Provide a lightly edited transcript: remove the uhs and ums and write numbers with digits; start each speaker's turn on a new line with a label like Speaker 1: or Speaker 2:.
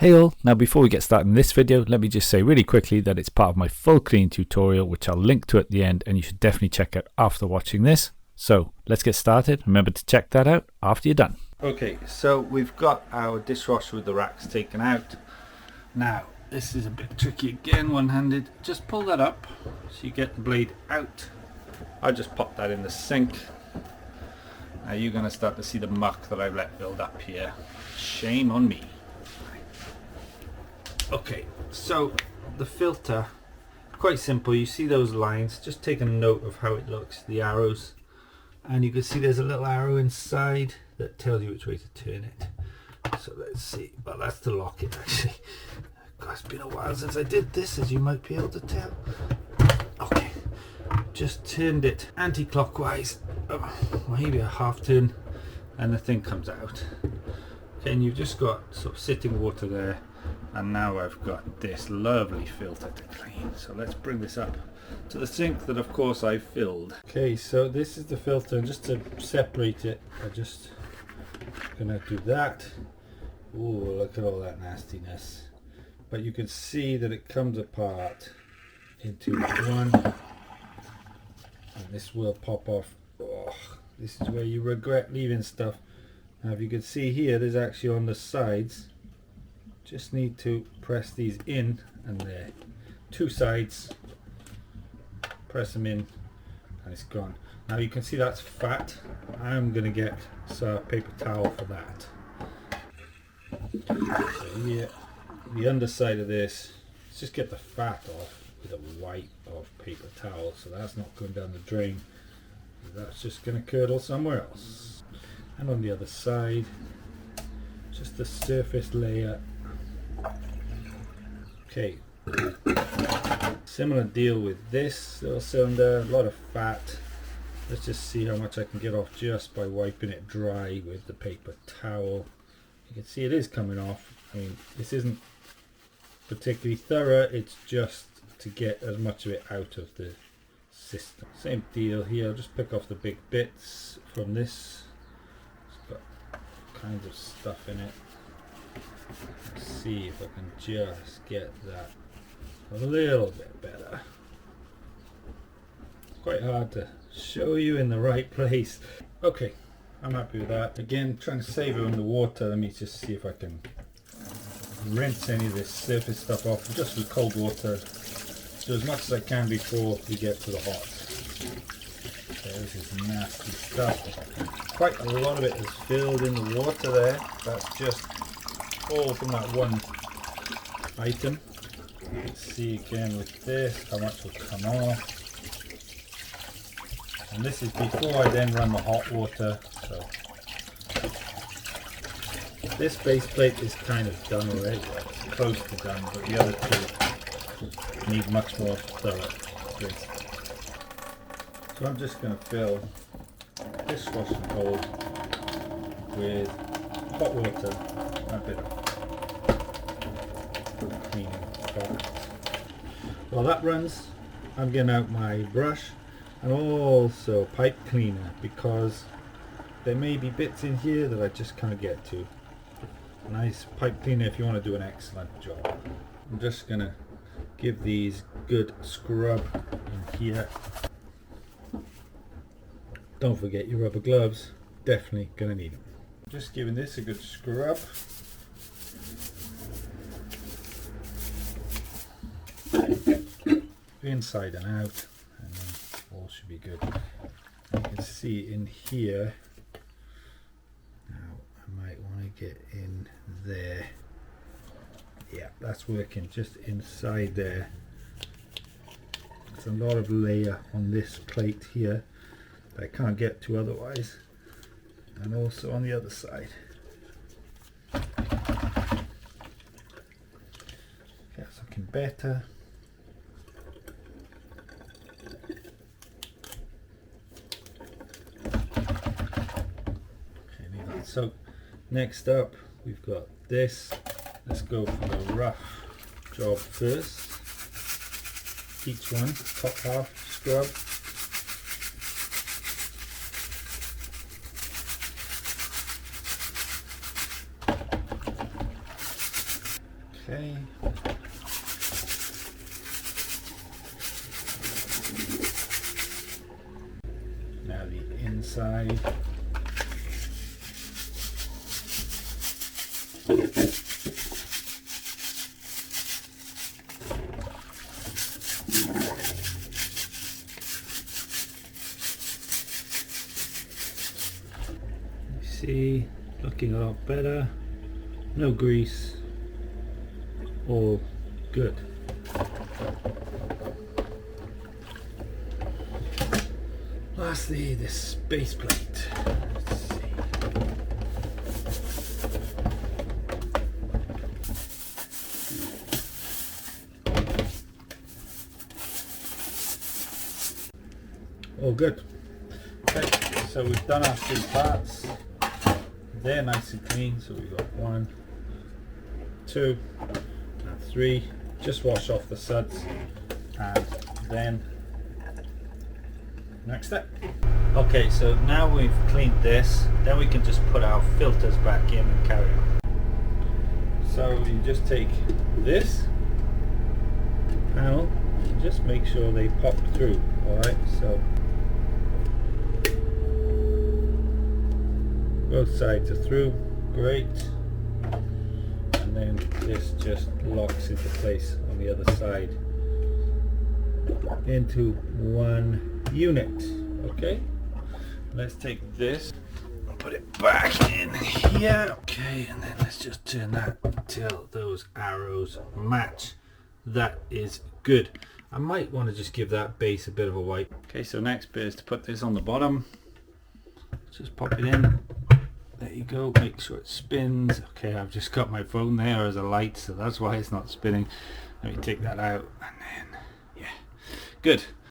Speaker 1: Hey all, now before we get started in this video, let me just say really quickly that it's part of my full cleaning tutorial, which I'll link to at the end, and you should definitely check out after watching this. So let's get started. Remember to check that out after you're done. Okay, so we've got our dishwasher with the racks taken out. Now, this is a bit tricky again, one-handed. Just pull that up so you get the blade out. I'll just pop that in the sink. Now you're going to start to see the muck that I've let build up here. Shame on me. Okay, so the filter, quite simple. You see those lines, just take a note of how it looks, the arrows, and you can see there's a little arrow inside that tells you which way to turn it. So let's see, well, that's to lock it actually. God, it's been a while since I did this, as you might be able to tell. Okay, just turned it anti-clockwise, maybe a half turn, and the thing comes out. Okay, and you've just got sort of sitting water there. And now I've got this lovely filter to clean. So let's bring this up to the sink that of course I filled. Okay, so this is the filter, and just to separate it, I'm just gonna do that. Ooh, look at all that nastiness. But you can see that it comes apart into one, and this will pop off. Oh, this is where you regret leaving stuff. Now if you can see here, there's actually on the sides. Just need to press these in, and there, two sides, press them in, and it's gone. Now you can see that's fat. I'm going to get a paper towel for that. So here, the underside of this, let's just get the fat off with a wipe of paper towel, so that's not going down the drain. That's just going to curdle somewhere else. And on the other side, just the surface layer. Okay, similar deal with this little cylinder, a lot of fat. Let's just see how much I can get off just by wiping it dry with the paper towel. You can see it is coming off. I mean, this isn't particularly thorough, it's just to get as much of it out of the system. Same deal here, I'll just pick off the big bits from this. It's got all kinds of stuff in it. Let's see if I can just get that a little bit better. It's quite hard to show you in the right place. Okay, I'm happy with that. Again, trying to save it in the water. Let me just see if I can rinse any of this surface stuff off just with cold water. Do as much as I can before we get to the hot. Okay, this is nasty stuff. Quite a lot of it is filled in the water there. That's just all from that one item. Let's see again with this how much will come off, and this is before I then run the hot water. So this base plate is kind of done already, it's close to done, but the other two need much more thorough rinsing. So I'm just going to fill this washing bowl with hot water, a bit of cleaning product. While that runs, I'm getting out my brush and also pipe cleaner, because there may be bits in here that I just can't get to. A nice pipe cleaner if you want to do an excellent job. I'm just going to give these good scrub in here. Don't forget your rubber gloves, definitely going to need them. Just giving this a good scrub. Inside and out, and then all should be good. You can see in here, now I might want to get in there. Yeah, that's working, just inside there. There's a lot of layer on this plate here that I can't get to otherwise. And also on the other side. That's looking better. Okay, leave that. So next up we've got this. Let's go for the rough job first. Each one, top half scrub. Okay. Now the inside. See, looking a lot better. No grease. All good. Lastly, this base plate. Let's see. All good. Okay, so we've done our 3 parts. They're nice and clean, so we've got 1, 2, and 3. Just wash off the suds, and then next step. Okay, so now we've cleaned this, then we can just put our filters back in and carry on. So you just take this panel and just make sure they pop through. Alright, so both sides are through, great, and then this just locks into place on the other side into one unit. Okay, let's take this and put it back in here. Okay, and then let's just turn that until those arrows match. That is good. I might want to just give that base a bit of a wipe. Okay, so next bit is to put this on the bottom. Just pop it in. There you go, make sure it spins. Okay, I've just got my phone there as a light, so that's why it's not spinning. Let me take that out, and then, yeah, good.